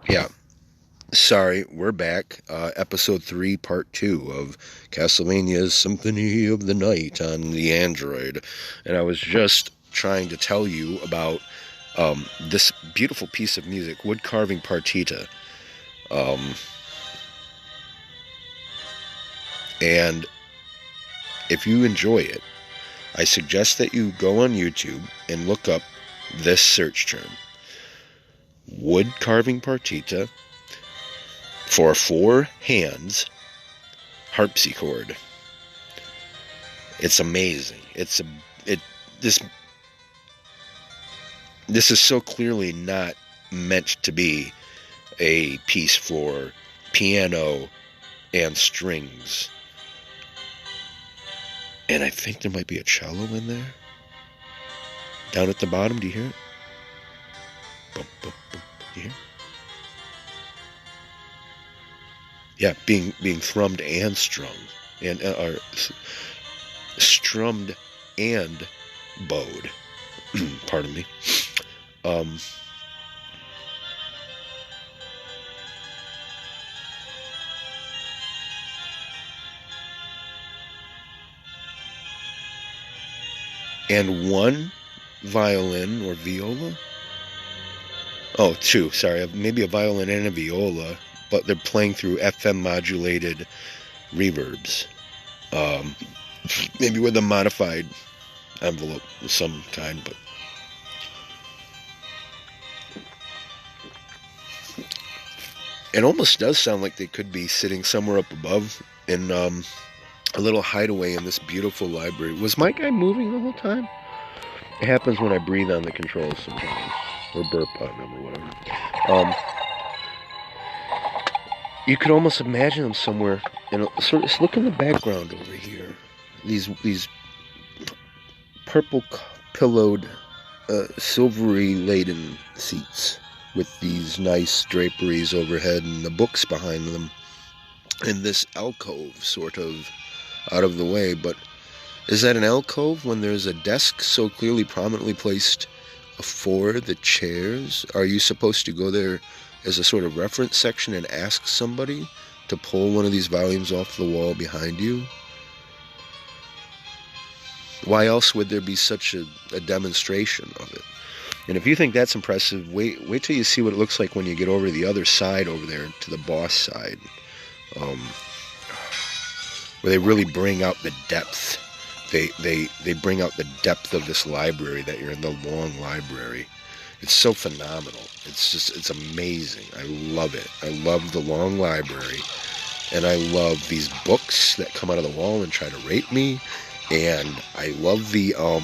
Yeah. Sorry, we're back. Episode 3, Part 2 of Castlevania Symphony of the Night on the Android. And I was just trying to tell you about this beautiful piece of music, wood carving partita. Um, and if you enjoy it, I suggest that you go on YouTube and look up this search term, wood carving partita for four hands harpsichord. It's amazing. It this this is so clearly not meant to be a piece for piano and strings. And I think there might be a cello in there. Down at the bottom, do you hear it? Bum, bum, bum. Do you hear it? Yeah, being thrummed and strung, and or strummed and bowed. Pardon me. Um, and one violin or viola. Oh, two. Sorry, maybe a violin and a viola, but they're playing through FM modulated reverbs. Um, Maybe with a modified envelope of some kind, but it almost does sound like they could be sitting somewhere up above in a little hideaway in this beautiful library. Was my guy moving the whole time? It happens when I breathe on the controls sometimes, or burp on them, or whatever. You could almost imagine them somewhere. And sort of look in the background over here. These purple pillowed, silvery laden seats with these nice draperies overhead and the books behind them. In this alcove, sort of out of the way, but is that an alcove when there's a desk so clearly prominently placed for the chairs? Are you supposed to go there as a sort of reference section and ask somebody to pull one of these volumes off the wall behind you? Why else would there be such a demonstration of it? And if you think that's impressive, wait till you see what it looks like when you get over to the other side over there, to the boss side, where they really bring out the depth. They bring out the depth of this library, that you're in the long library. It's so phenomenal. It's amazing. I love it. I love the long library. And I love these books that come out of the wall and try to rape me. And I love the, I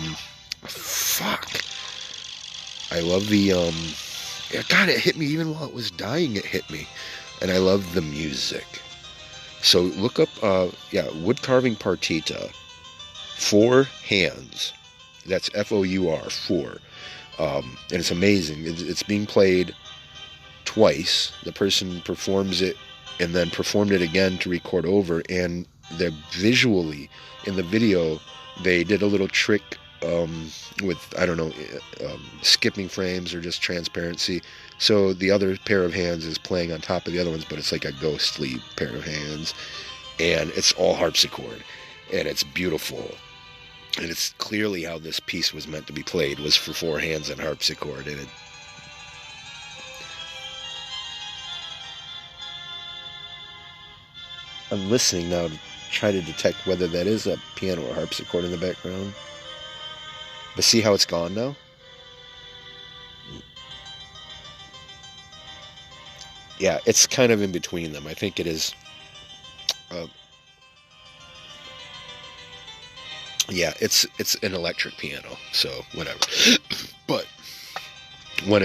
love the, God, it hit me even while it was dying, it hit me. And I love the music. So look up, wood carving partita, four hands. That's F-O-U-R, four. And it's amazing. It's being played twice. The person performs it and then performed it again to record over. And they're visually, in the video, they did a little trick with, I don't know, skipping frames or just transparency. So the other pair of hands is playing on top of the other ones, but it's like a ghostly pair of hands. And it's all harpsichord. And it's beautiful. And it's clearly how this piece was meant to be played, was for four hands and harpsichord. And I'm listening now to try to detect whether that is a piano or harpsichord in the background. But see how it's gone now? Yeah, it's kind of in between them. I think it is. Yeah, it's an electric piano, so whatever. But when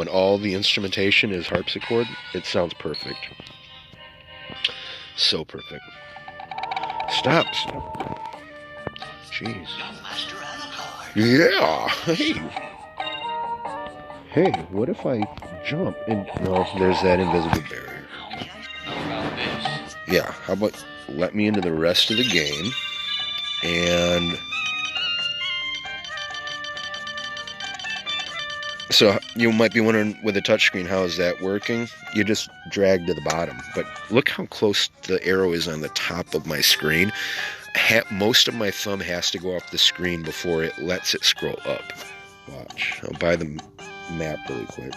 all the instrumentation is harpsichord, it sounds perfect. So perfect. Stop. Jeez. Yeah. Hey, what if I jump and... No, there's that invisible barrier. Yeah, how about let me into the rest of the game, and So you might be wondering, with the touchscreen, how is that working? You just drag to the bottom, but look how close the arrow is on the top of my screen. Most of my thumb has to go off the screen before it lets it scroll up. Watch. I'll buy the map really quick.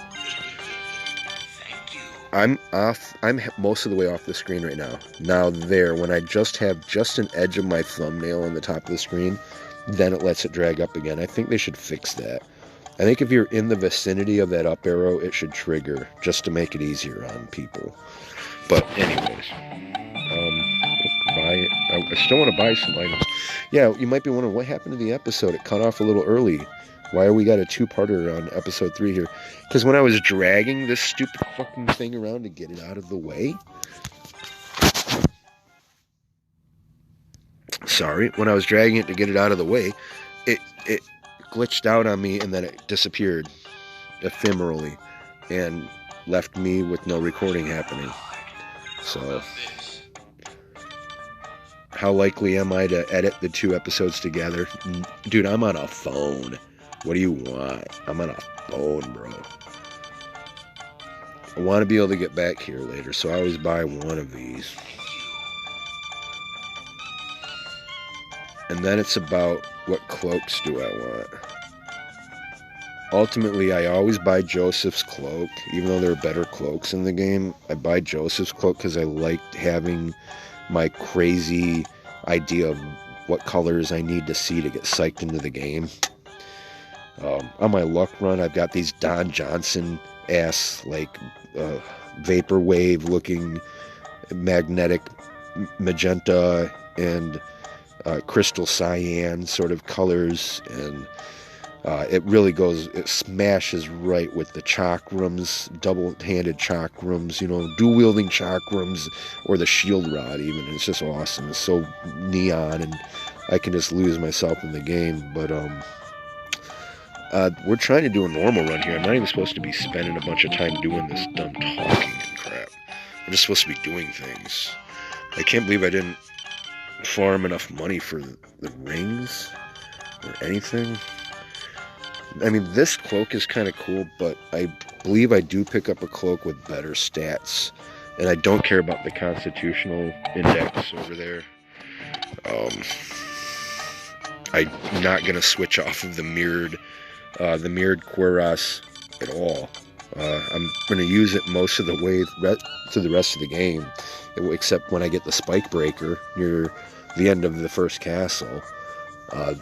I'm most of the way off the screen right now. Now there, when I just have just an edge of my thumbnail on the top of the screen, then it lets it drag up again. I think they should fix that. I think if you're in the vicinity of that up arrow, it should trigger, just to make it easier on people. But anyways, buy it. I still want to buy some items. Yeah, you might be wondering, what happened to the episode? It cut off a little early. Why are we got a two-parter on episode 3 here? Because when I was dragging this stupid fucking thing around to get it out of the way... Sorry. When I was dragging it to get it out of the way, it glitched out on me, and then it disappeared ephemerally and left me with no recording happening. So... how likely am I to edit the 2 episodes together? Dude, I'm on a phone. What do you want? I'm on a phone, bro. I want to be able to get back here later, so I always buy one of these. And then it's about, what cloaks do I want? Ultimately, I always buy Joseph's cloak, even though there are better cloaks in the game. I buy Joseph's cloak because I liked having my crazy idea of what colors I need to see to get psyched into the game. On my luck run, I've got these Don Johnson ass, like, vaporwave looking magnetic magenta and crystal cyan sort of colors, and it really goes, it smashes right with the chakrams, double-handed chakrams, you know, dual-wielding chakrams, or the shield rod even. It's just awesome. It's so neon, and I can just lose myself in the game. But we're trying to do a normal run here. I'm not even supposed to be spending a bunch of time doing this dumb talking and crap. I'm just supposed to be doing things. I can't believe I didn't farm enough money for the rings or anything. I mean, this cloak is kind of cool, but I believe I do pick up a cloak with better stats, and I don't care about the constitutional index over there. I'm not going to switch off of the mirrored cuirass at all. I'm going to use it most of the way to the rest of the game, except when I get the spike breaker near the end of the first castle.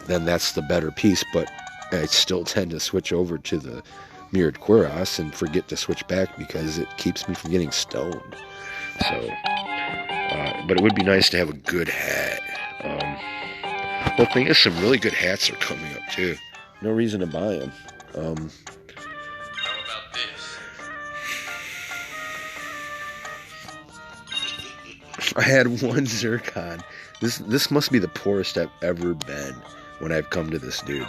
Then that's the better piece, but I still tend to switch over to the mirrored cuirass and forget to switch back because it keeps me from getting stoned. So, but it would be nice to have a good hat. Well, the thing is, some really good hats are coming up too. No reason to buy them. How about this? I had one zircon. This must be the poorest I've ever been when I've come to this dude.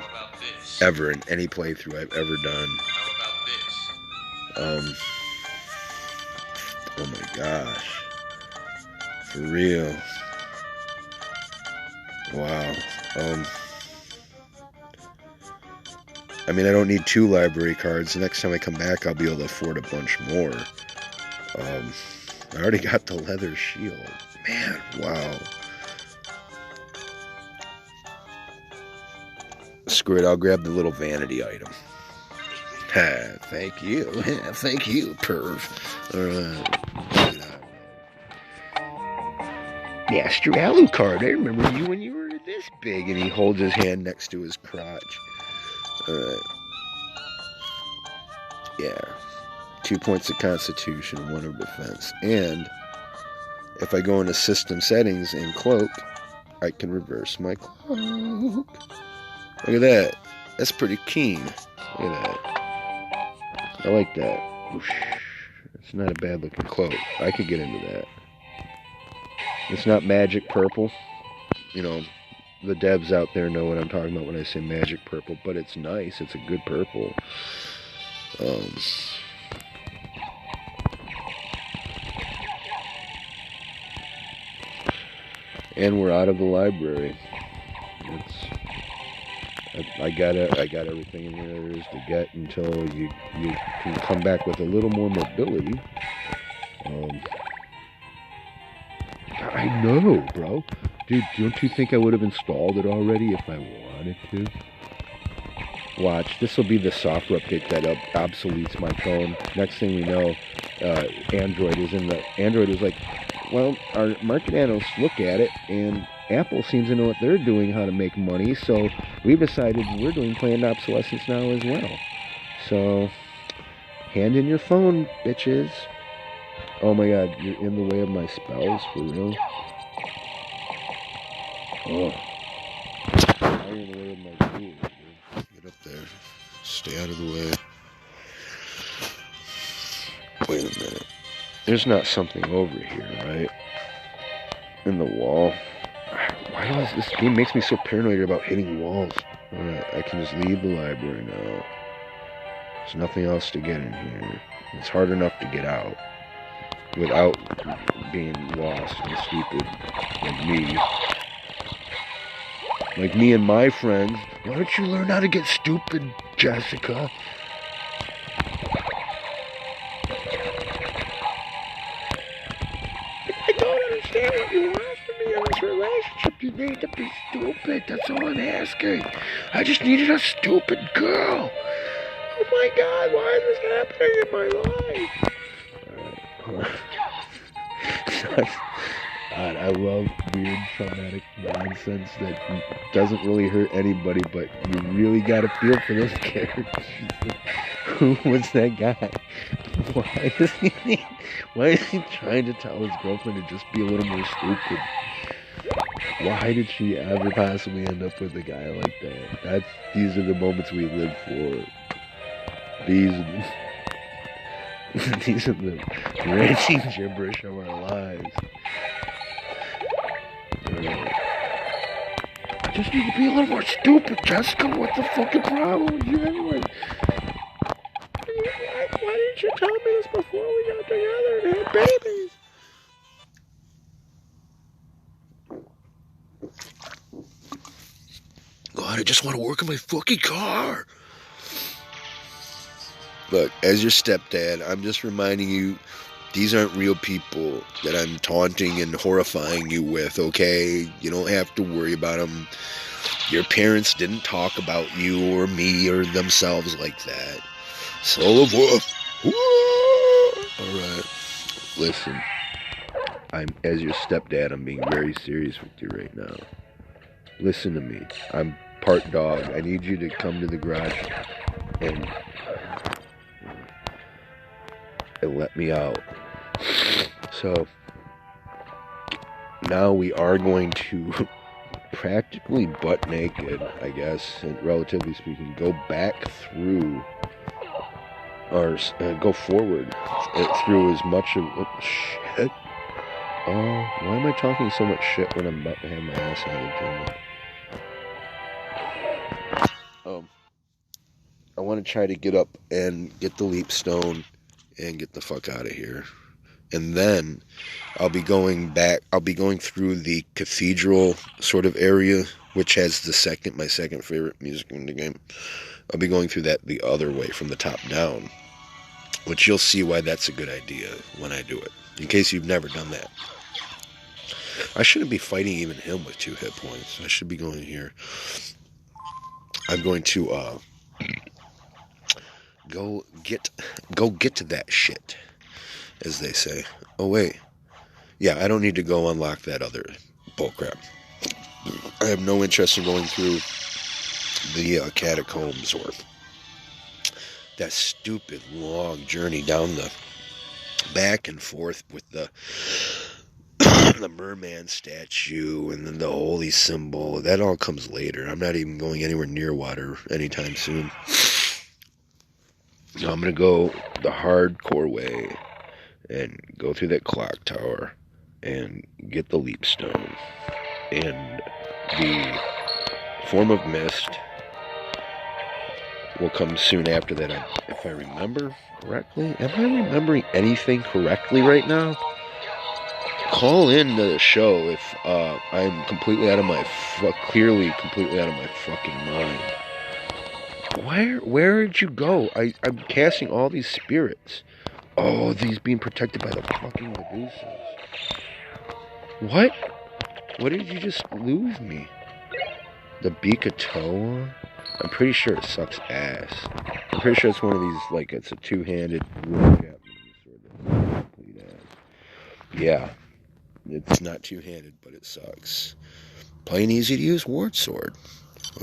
Ever in any playthrough I've ever done. Oh my gosh. For real. Wow. I mean, I don't need 2 library cards. The next time I come back, I'll be able to afford a bunch more. I already got the leather shield. Man, wow. Screw it, I'll grab the little vanity item. Ha, thank you. Thank you, perv. Alright. Master Alucard, I remember you when you were this big. And he holds his hand next to his crotch. Alright. Yeah. 2 points of constitution, 1 of defense. And if I go into system settings and cloak, I can reverse my cloak. Look at that. That's pretty keen. Look at that. I like that. Whoosh. It's not a bad looking cloak. I could get into that. It's not magic purple. You know, the devs out there know what I'm talking about when I say magic purple, but it's nice. It's a good purple. And we're out of the library. I got everything in here there is to get until you can come back with a little more mobility. I know, bro. Dude, don't you think I would have installed it already if I wanted to? Watch, this will be the software update that obsoletes my phone. Next thing we know, Android is like, well, our market analysts look at it, and Apple seems to know what they're doing, how to make money, so we've decided we're doing planned obsolescence now as well. So, hand in your phone, bitches. Oh my god, you're in the way of my spells, for real? Oh. Now you're in the way of my tools, dude. Get up there. Stay out of the way. Wait a minute. There's not something over here, right? In the wall. Why does this game makes me so paranoid about hitting walls? Alright, I can just leave the library now. There's nothing else to get in here. It's hard enough to get out without being lost and stupid like me. Like me and my friends. Why don't you learn how to get stupid, Jessica? I don't understand what you want from me in this relationship. You need to be stupid. That's all I'm asking. I just needed a stupid girl. Oh my god, why is this happening in my life? Alright, God, I love weird traumatic nonsense that doesn't really hurt anybody, but you really gotta feel for those characters. Who was that guy? Why is he trying to tell his girlfriend to just be a little more stupid? Why did she ever possibly end up with a guy like that? These are the moments we live for. These are the ranting gibberish of our lives. I just need to be a little more stupid, Jessica. What the fucking problem with you anyway? Why didn't you tell me this before we got together and had babies? God, I just want to work on my fucking car. Look, as your stepdad, I'm just reminding you, these aren't real people that I'm taunting and horrifying you with, okay? You don't have to worry about them. Your parents didn't talk about you or me or themselves like that. So, alright, listen, as your stepdad, I'm being very serious with you right now. Listen to me. I'm part dog. I need you to come to the garage and let me out. So now we are going to practically butt naked, I guess, and relatively speaking, go back through or go forward through as much of shit. Oh, why am I talking so much shit when I'm about to have my ass handed to me? I want to try to get up and get the leap stone and get the fuck out of here. And then I'll be going back. I'll be going through the cathedral sort of area, which has my second favorite music in the game. I'll be going through that the other way from the top down, which you'll see why that's a good idea when I do it. In case you've never done that. I shouldn't be fighting even him with 2 hit points. I should be going here. I'm going to go get to that shit, as they say. Oh wait, yeah, I don't need to go unlock that other bullcrap. I have no interest in going through the catacombs or that stupid long journey down the back and forth with the the merman statue and then the holy symbol. That all comes later. I'm not even going anywhere near water anytime soon. I'm going to go the hardcore way and go through that clock tower and get the leap stone. And the form of mist will come soon after that, if I remember correctly. Am I remembering anything correctly right now? Call in to the show if I'm clearly completely out of my fucking mind. Where did you go? I'm casting all these spirits. Oh, these being protected by the fucking Medusas. What? What did you just lose me? The Bikatoa? I'm pretty sure it sucks ass. I'm pretty sure it's one of these, like, it's a two-handed real Japanese sword that's complete ass. Yeah. It's not two-handed, but it sucks. Plain easy to use ward sword.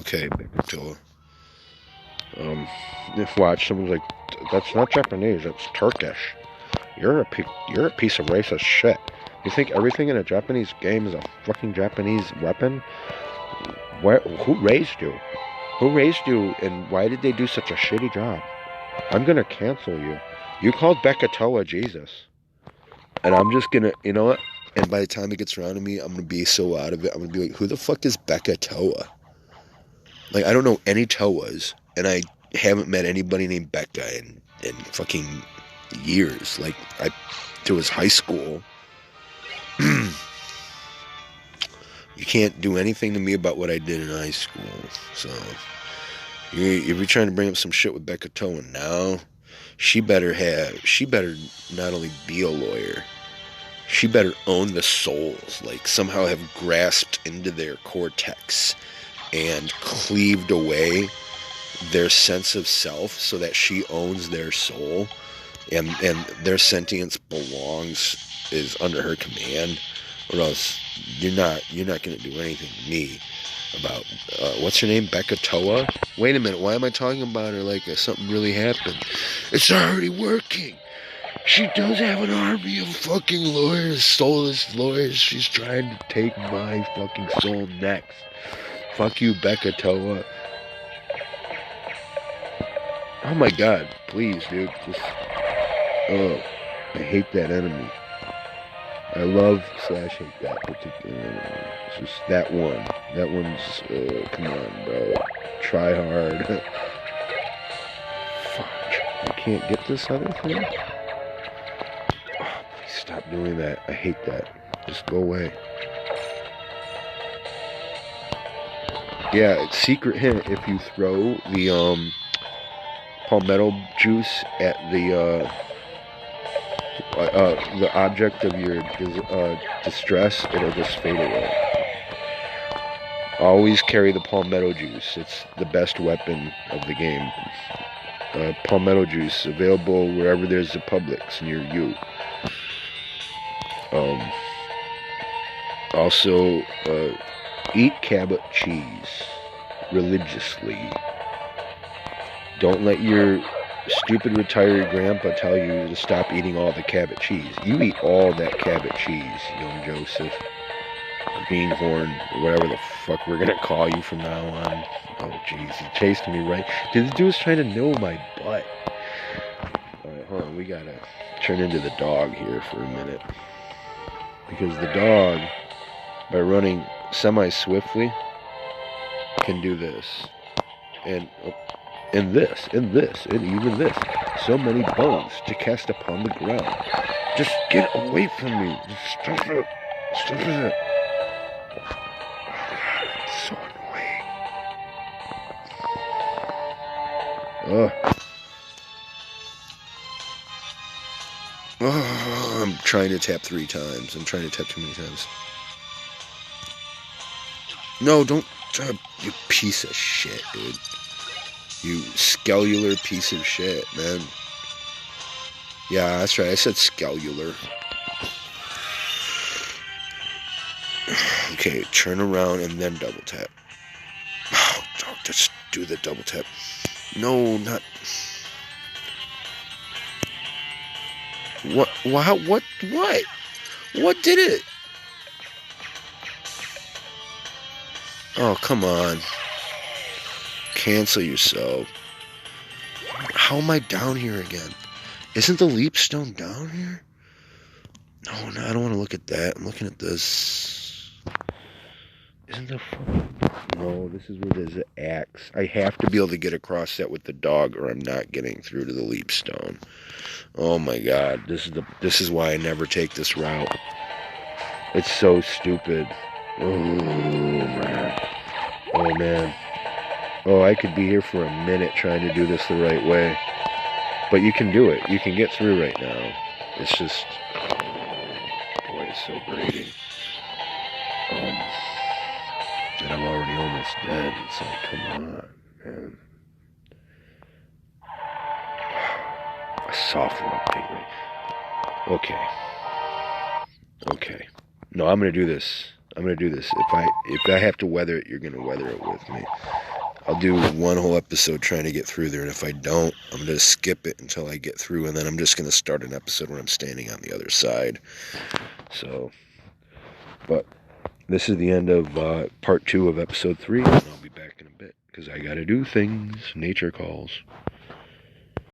Okay, Bikatoa. If watch, someone's like, that's not Japanese, that's Turkish. You're a piece of racist shit. You think everything in a Japanese game is a fucking Japanese weapon? Who raised you? Who raised you, and why did they do such a shitty job? I'm gonna cancel you. You called Bikatoa Jesus. And I'm just gonna, you know what? And by the time it gets around to me, I'm gonna be so out of it. I'm gonna be like, who the fuck is Bikatoa? Like, I don't know any Toas, and I haven't met anybody named Becca in fucking years. Like, to his high school. You can't do anything to me about what I did in high school. So, if you're trying to bring up some shit with Becca Toa now, she better not only be a lawyer, she better own the souls. Like, somehow have grasped into their cortex and cleaved away their sense of self so that she owns their soul and their sentience is under her command, or else you're not going to do anything to me about what's her name, Becca Toa? Wait a minute, why am I talking about her like something really happened? It's already working. She does have an army of fucking lawyers, soulless lawyers. She's trying to take my fucking soul next. Fuck you, Becca Toa. Oh my god, please, dude. Just, I hate that enemy. I love / hate that particular enemy. It's just that one. That one's, come on, bro. Try hard. Fuck. I can't get this other thing? Oh, please stop doing that. I hate that. Just go away. Yeah, secret hint, if you throw the, palmetto juice at the object of your distress, it'll just fade away. Always carry the palmetto juice. It's the best weapon of the game. Palmetto juice, available wherever there's a Publix near you. Also, eat Cabot cheese religiously. Don't let your stupid retired grandpa tell you to stop eating all the Cabot cheese. You eat all that Cabot cheese, young Joseph. Or Beanhorn, or whatever the fuck we're gonna call you from now on. Oh jeez, he chased me right. Dude, this dude was trying to know my butt. Alright, hold on, we gotta turn into the dog here for a minute. Because the dog, by running semi-swiftly, can do this. And this, and even this. So many bones to cast upon the ground. Just get away from me. Just stop it. Stop it. It's so annoying. I'm trying to tap 3 times. I'm trying to tap too many times. No, don't try, you piece of shit, dude. You scellular piece of shit, man. Yeah, that's right. I said scellular. Okay, turn around and then double tap. Oh, don't just do the double tap. No, not... What? Wow, what? What did it? Oh, come on. Cancel yourself. How am I down here again? Isn't the leap stone down here? No, I don't want to look at that. I'm looking at this. Isn't the fucking... No, this is where there's an axe. I have to be able to get across that with the dog, or I'm not getting through to the leap stone. Oh my god, this is why I never take this route. It's so stupid. Oh man. Oh man. Oh, I could be here for a minute trying to do this the right way. But you can do it. You can get through right now. It's just... Boy, it's so grating. And I'm already almost dead. It's like, come on, man. A soft update. Okay. Okay. No, I'm gonna do this. I'm gonna do this. If I have to weather it, you're gonna weather it with me. I'll do one whole episode trying to get through there, and if I don't, I'm gonna skip it until I get through, and then I'm just gonna start an episode where I'm standing on the other side. So, but this is the end of part 2 of episode 3, and I'll be back in a bit because I gotta do things. Nature calls.